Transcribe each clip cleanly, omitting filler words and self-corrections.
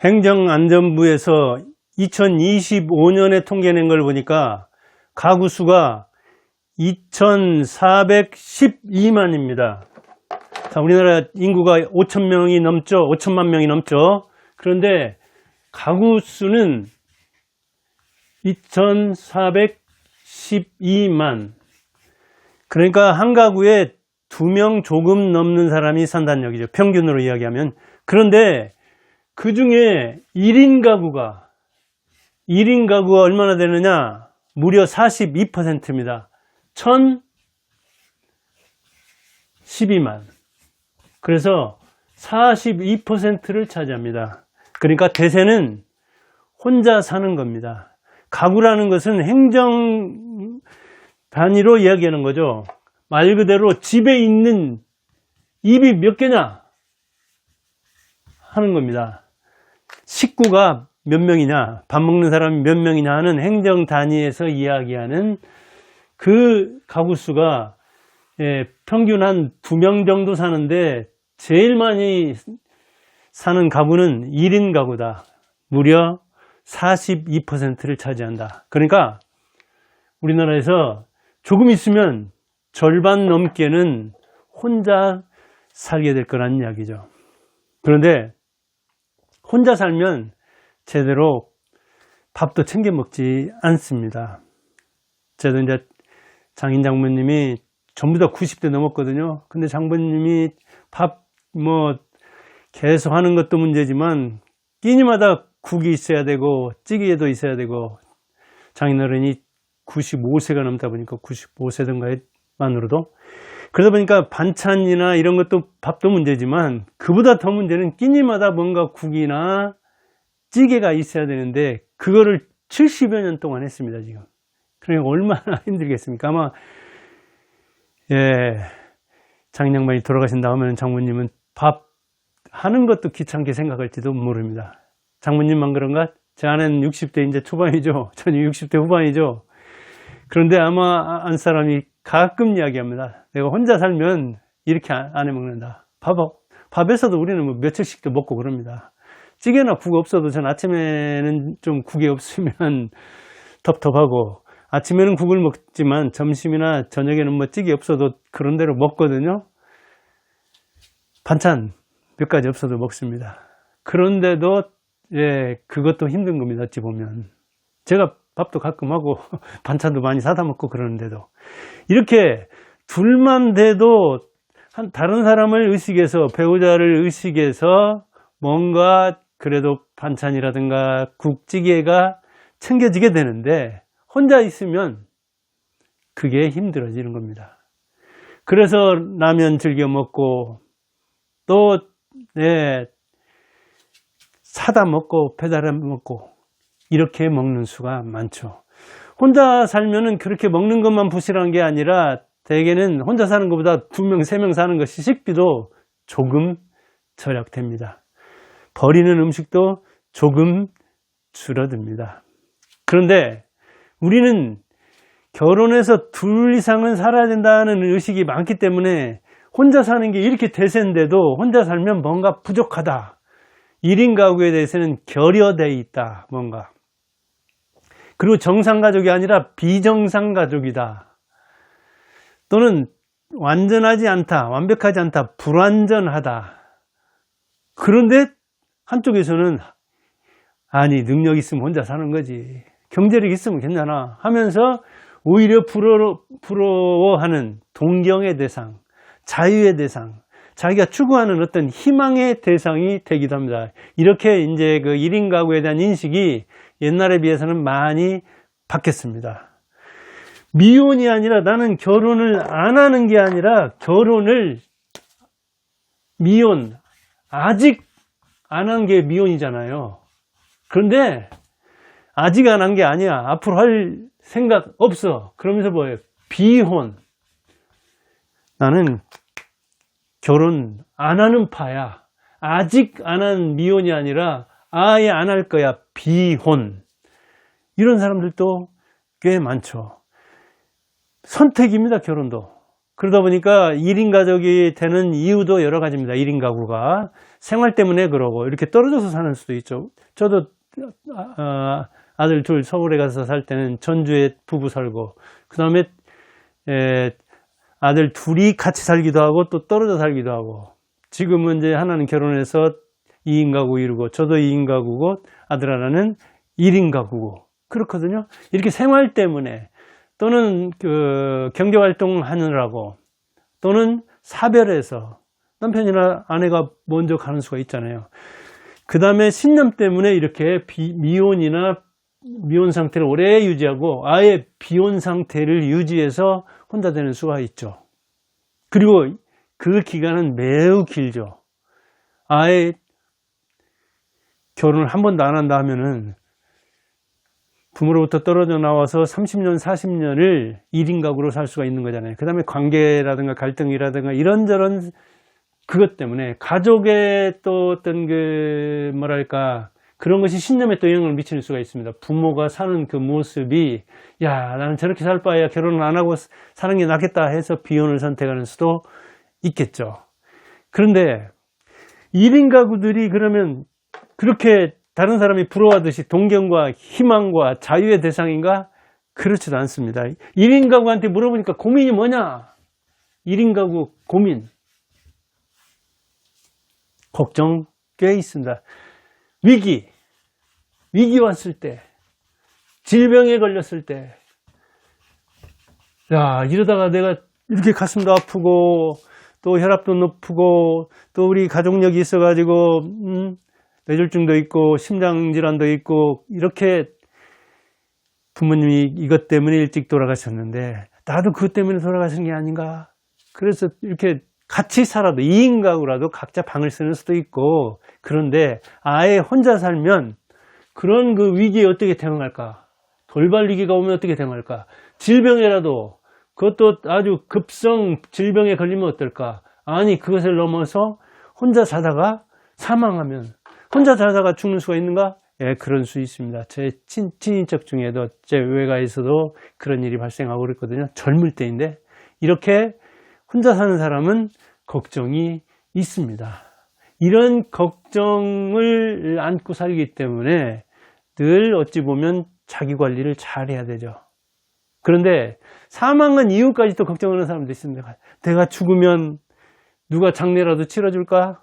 행정안전부에서 2025년에 통계낸 걸 보니까 가구 수가 2,412만입니다. 자, 우리나라 인구가 5,000명이 넘죠. 5천만 명이 넘죠. 그런데 가구 수는 2,412만. 그러니까 한 가구에 2명 조금 넘는 사람이 산다는 얘기죠. 평균으로 이야기하면. 그런데 그 중에 1인 가구가 얼마나 되느냐? 무려 42%입니다. 1,012만. 그래서 42%를 차지합니다. 그러니까 대세는 혼자 사는 겁니다. 가구라는 것은 행정 단위로 이야기하는 거죠. 말 그대로 집에 있는 입이 몇 개냐 하는 겁니다. 식구가 몇 명이냐, 밥 먹는 사람이 몇 명이냐 하는 행정 단위에서 이야기하는 그 가구 수가 평균 한 2명 정도 사는데 제일 많이 사는 가구는 1인 가구다. 무려 42%를 차지한다. 그러니까 우리나라에서 조금 있으면 절반 넘게는 혼자 살게 될 거라는 이야기죠. 그런데 혼자 살면 제대로 밥도 챙겨 먹지 않습니다. 저도 이제 장인 장모님이 전부 다 90대 넘었거든요. 근데 장모님이 밥 계속 하는 것도 문제지만 끼니마다 국이 있어야 되고 찌개도 있어야 되고, 장인어른이 95세가 넘다 보니까 95세던가에 만으로도, 그러다 보니까 반찬이나 이런 것도 밥도 문제지만 그보다 더 문제는 끼니마다 뭔가 국이나 찌개가 있어야 되는데 그거를 70여 년 동안 했습니다. 지금. 그러니까 얼마나 힘들겠습니까? 아마 장인 양반이 돌아가신다 하면 장모님은 밥 하는 것도 귀찮게 생각할지도 모릅니다. 장모님만 그런가? 제 아내는 60대 이제 초반이죠. 저는 60대 후반이죠. 그런데 아마 안 사람이 가끔 이야기합니다. 내가 혼자 살면 이렇게 안 해 먹는다. 밥에서도 우리는 뭐 며칠씩도 먹고 그럽니다. 찌개나 국 없어도 전 아침에는 좀 국이 없으면 텁텁하고, 아침에는 국을 먹지만 점심이나 저녁에는 뭐 찌개 없어도 그런 대로 먹거든요. 반찬 몇 가지 없어도 먹습니다. 그런데도 그것도 힘든 겁니다. 어찌 보면 제가 밥도 가끔 하고 반찬도 많이 사다 먹고 그러는데도, 이렇게 둘만 돼도 다른 사람을 의식해서, 배우자를 의식해서 뭔가 그래도 반찬이라든가 국찌개가 챙겨지게 되는데, 혼자 있으면 그게 힘들어지는 겁니다. 그래서 라면 즐겨 먹고 또 사다 먹고 배달해 먹고 이렇게 먹는 수가 많죠. 혼자 살면은 그렇게 먹는 것만 부실한 게 아니라 대개는 혼자 사는 것보다 2명, 3명 사는 것이 식비도 조금 절약됩니다. 버리는 음식도 조금 줄어듭니다. 그런데 우리는 결혼해서 둘 이상은 살아야 된다는 의식이 많기 때문에 혼자 사는 게 이렇게 대세인데도 혼자 살면 뭔가 부족하다. 1인 가구에 대해서는 결여되어 있다. 뭔가. 그리고 정상가족이 아니라 비정상가족이다. 또는 완전하지 않다. 완벽하지 않다. 불완전하다. 그런데 한쪽에서는 아니, 능력 있으면 혼자 사는 거지. 경제력 있으면 괜찮아 하면서 오히려 부러워하는 동경의 대상, 자유의 대상, 자기가 추구하는 어떤 희망의 대상이 되기도 합니다. 이렇게 이제 그 1인 가구에 대한 인식이 옛날에 비해서는 많이 바뀌었습니다. 미혼이 아니라, 나는 결혼을 안 하는 게 아니라 미혼, 아직 안 한 게 미혼이잖아요. 그런데 아직 안 한 게 아니야. 앞으로 할 생각 없어. 그러면서 뭐예요? 비혼. 나는 결혼 안 하는 파야. 아직 안 한 미혼이 아니라 아예 안 할 거야. 비혼. 이런 사람들도 꽤 많죠. 선택입니다. 결혼도. 그러다 보니까 1인 가족이 되는 이유도 여러 가지입니다. 1인 가구가. 생활 때문에 그러고 이렇게 떨어져서 사는 수도 있죠. 저도 아들 둘 서울에 가서 살 때는 전주에 부부 살고 그 다음에 아들 둘이 같이 살기도 하고 또 떨어져 살기도 하고 지금은 이제 하나는 결혼해서 2인 가구 이루고 저도 2인 가구고 아들 하나는 1인 가구고 그렇거든요. 이렇게 생활 때문에 또는 그 경제활동 하느라고 또는 사별해서 남편이나 아내가 먼저 가는 수가 있잖아요. 그 다음에 신념 때문에 이렇게 미혼이나 미혼 상태를 오래 유지하고 아예 비혼 상태를 유지해서 혼자 되는 수가 있죠. 그리고 그 기간은 매우 길죠. 아예 결혼을 한 번도 안 한다 하면은 부모로부터 떨어져 나와서 30년, 40년을 1인 가구로 살 수가 있는 거잖아요. 그 다음에 관계라든가 갈등이라든가 이런저런 그것 때문에 가족의 또 어떤 그 뭐랄까 그런 것이 신념에 또 영향을 미치는 수가 있습니다. 부모가 사는 그 모습이 야 나는 저렇게 살 바에야 결혼을 안 하고 사는 게 낫겠다 해서 비혼을 선택하는 수도 있겠죠. 그런데 1인 가구들이 그러면 그렇게 다른 사람이 부러워하듯이 동경과 희망과 자유의 대상인가? 그렇지도 않습니다. 1인 가구한테 물어보니까 고민이 뭐냐? 1인 가구 고민. 걱정 꽤 있습니다. 위기 왔을 때, 질병에 걸렸을 때, 야, 이러다가 내가 이렇게 가슴도 아프고, 또 혈압도 높고, 또 우리 가족력이 있어가지고, 뇌졸중도 있고, 심장질환도 있고, 이렇게 부모님이 이것 때문에 일찍 돌아가셨는데, 나도 그것 때문에 돌아가신 게 아닌가? 그래서 이렇게 같이 살아도 2인 가구라도 각자 방을 쓰는 수도 있고 그런데 아예 혼자 살면 그런 그 위기에 어떻게 대응할까? 돌발 위기가 오면 어떻게 대응할까? 질병이라도 그것도 아주 급성 질병에 걸리면 어떨까? 아니 그것을 넘어서 혼자 사다가 사망하면 혼자 자다가 죽는 수가 있는가? 예, 그런 수 있습니다. 제 친인척 중에도 제 외가에서도 그런 일이 발생하고 그랬거든요. 젊을 때인데 이렇게 혼자 사는 사람은 걱정이 있습니다. 이런 걱정을 안고 살기 때문에 늘 어찌 보면 자기 관리를 잘 해야 되죠. 그런데 사망한 이후까지 또 걱정하는 사람도 있습니다. 내가 죽으면 누가 장례라도 치러줄까?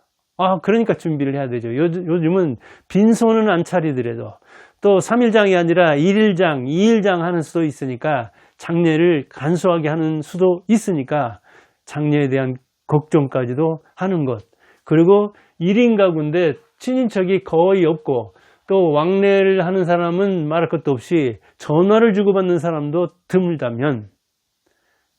그러니까 준비를 해야 되죠. 요즘은 빈손은 안 차리더라도 또 3일장이 아니라 1일장, 2일장 하는 수도 있으니까 장례를 간소하게 하는 수도 있으니까 장례에 대한 걱정까지도 하는 것. 그리고 1인 가구인데 친인척이 거의 없고 또 왕래를 하는 사람은 말할 것도 없이 전화를 주고받는 사람도 드물다면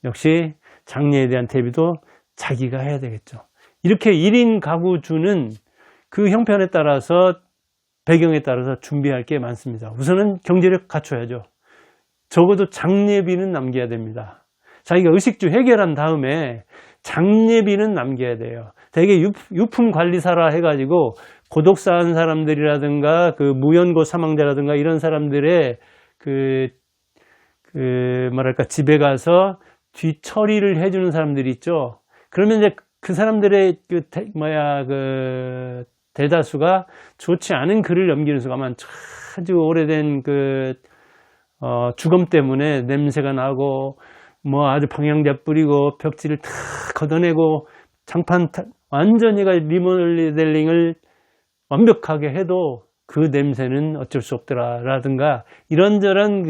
역시 장례에 대한 대비도 자기가 해야 되겠죠. 이렇게 1인 가구주는 그 형편에 따라서 배경에 따라서 준비할 게 많습니다. 우선은 경제력 갖춰야죠. 적어도 장례비는 남겨야 됩니다. 자기가 의식주 해결한 다음에 장례비는 남겨야 돼요. 되게 유품 관리사라 해가지고 고독사한 사람들이라든가 그 무연고 사망자라든가 이런 사람들의 뭐랄까 집에 가서 뒤처리를 해주는 사람들이 있죠. 그러면 이제 그 사람들의 대다수가 좋지 않은 글을 넘기는 수가 아주 오래된 주검 때문에 냄새가 나고 아주 방향제 뿌리고 벽지를 탁 걷어내고 장판 완전히 리모델링을 완벽하게 해도 그 냄새는 어쩔 수 없더라라든가 이런저런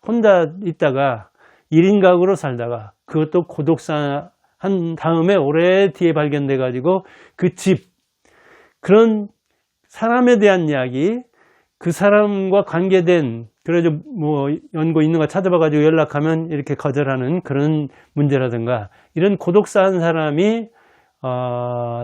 혼자 있다가 1인 가구로 살다가 그것도 고독사 한 다음에 오래 뒤에 발견돼 가지고 그 집 그런 사람에 대한 이야기 그 사람과 관계된 그래서 연고 있는 거 찾아봐 가지고 연락하면 이렇게 거절하는 그런 문제라든가 이런 고독사한 사람이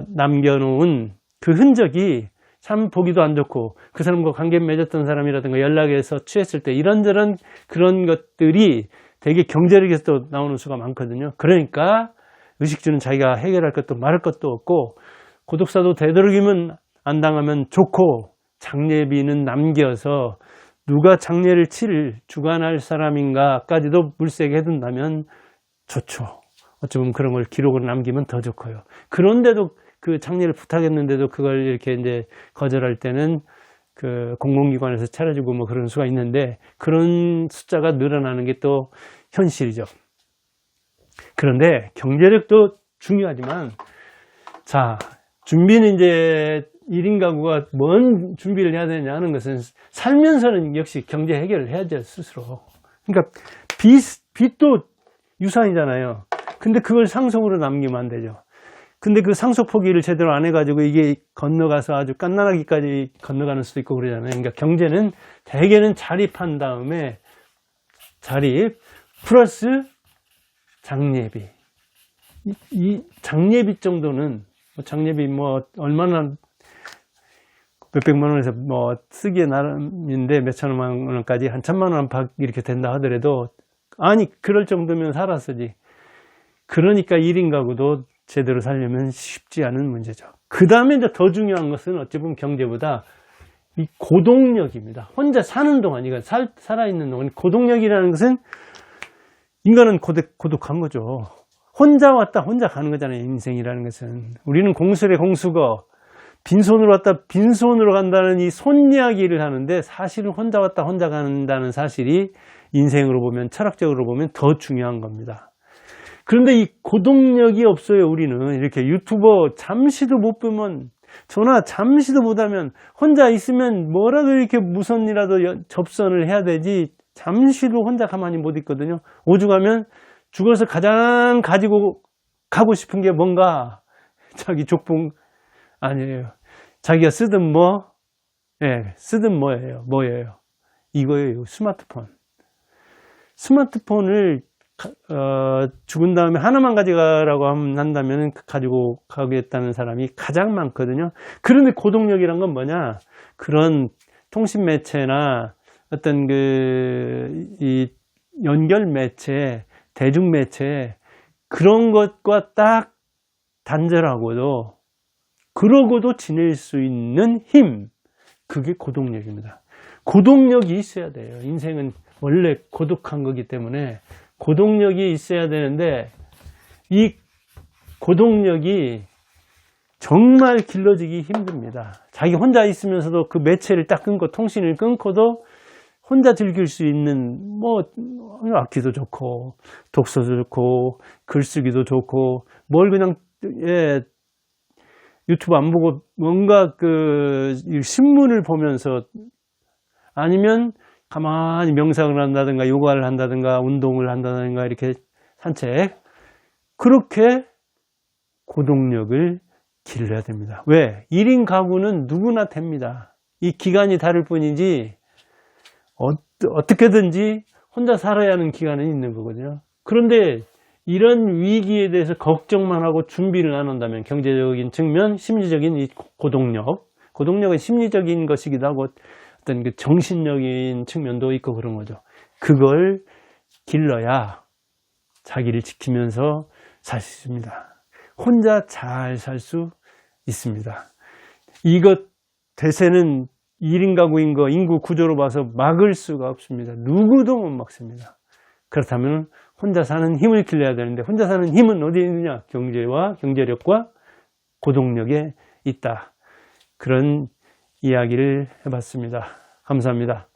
남겨놓은 그 흔적이 참 보기도 안 좋고 그 사람과 관계 맺었던 사람이라든가 연락해서 취했을 때 이런저런 그런 것들이 되게 경제력에서 또 나오는 수가 많거든요. 그러니까 의식주는 자기가 해결할 것도 말할 것도 없고 고독사도 되도록이면 안 당하면 좋고 장례비는 남겨서 누가 장례를 주관할 사람인가까지도 물색해 둔다면 좋죠. 어쩌면 그런 걸 기록으로 남기면 더 좋고요. 그런데도 그 장례를 부탁했는데도 그걸 이렇게 이제 거절할 때는 그 공공기관에서 차려주고 뭐 그런 수가 있는데, 그런 숫자가 늘어나는 게 또 현실이죠. 그런데 경제력도 중요하지만, 자, 준비는 이제 1인 가구가 뭔 준비를 해야 되냐 하는 것은 살면서는 역시 경제 해결을 해야죠, 스스로. 그러니까 빚도 유산이잖아요. 근데 그걸 상속으로 남기면 안 되죠. 근데 그 상속 포기를 제대로 안 해가지고 이게 건너가서 아주 갓난아기까지 건너가는 수도 있고 그러잖아요. 그러니까 경제는 대개는 자립한 다음에 자립 플러스 장례비. 이 장례비 정도는, 장례비 뭐 얼마나 몇백만 원에서 뭐 쓰기에 나름인데 몇천만 원까지 한 천만 원 안팎 이렇게 된다 하더라도, 아니 그럴 정도면 살았으지. 그러니까 1인 가구도 제대로 살려면 쉽지 않은 문제죠. 그 다음에 이제 더 중요한 것은 어찌 보면 경제보다 이 고동력입니다. 혼자 사는 동안, 이거 살아있는 동안, 고동력이라는 것은 인간은 고독한 거죠. 혼자 왔다 혼자 가는 거잖아요, 인생이라는 것은. 우리는 공술에 공수거, 빈손으로 왔다 빈손으로 간다는 이 손 이야기를 하는데, 사실은 혼자 왔다 혼자 간다는 사실이 인생으로 보면, 철학적으로 보면 더 중요한 겁니다. 그런데 이 고동력이 없어요. 우리는 이렇게 유튜버 잠시도 못 보면, 전화 잠시도 못하면, 혼자 있으면 뭐라도 이렇게 무슨 일이라도 접선을 해야 되지, 잠시도 혼자 가만히 못 있거든요. 오죽하면 죽어서 가장 가지고 가고 싶은 게 뭔가, 자기 족봉 아니에요. 자기가 쓰던 뭐, 예, 쓰던 뭐예요? 이거예요. 스마트폰. 스마트폰을 죽은 다음에 하나만 가져가라고 한다면 가지고 가겠다는 사람이 가장 많거든요. 그런데 고동력이란 건 뭐냐? 그런 통신 매체나 어떤 이 연결 매체, 대중 매체, 그런 것과 딱 단절하고도, 그러고도 지낼 수 있는 힘, 그게 고동력입니다. 고동력이 있어야 돼요. 인생은 원래 고독한 거기 때문에 고동력이 있어야 되는데, 이 고동력이 정말 길러지기 힘듭니다. 자기 혼자 있으면서도 그 매체를 딱 끊고, 통신을 끊고도 혼자 즐길 수 있는, 뭐 악기도 좋고 독서도 좋고 글쓰기도 좋고, 뭘 그냥, 예, 유튜브 안 보고 뭔가 그 신문을 보면서, 아니면 가만히 명상을 한다든가 요가를 한다든가 운동을 한다든가 이렇게 산책, 그렇게 고동력을 길러야 됩니다. 왜? 1인 가구는 누구나 됩니다. 이 기간이 다를 뿐이지 어떻게든지 혼자 살아야 하는 기간은 있는 거거든요. 그런데 이런 위기에 대해서 걱정만 하고 준비를 안 한다면, 경제적인 측면, 심리적인 이 고동력은 심리적인 것이기도 하고 어떤 그 정신적인 측면도 있고 그런 거죠. 그걸 길러야 자기를 지키면서 살 수 있습니다. 혼자 잘 살 수 있습니다. 이것 대세는 1인 가구인 거 인구 구조로 봐서 막을 수가 없습니다. 누구도 못 막습니다. 그렇다면 혼자 사는 힘을 길러야 되는데, 혼자 사는 힘은 어디에 있느냐? 경제와 경제력과 고동력에 있다. 그런 이야기를 해봤습니다. 감사합니다.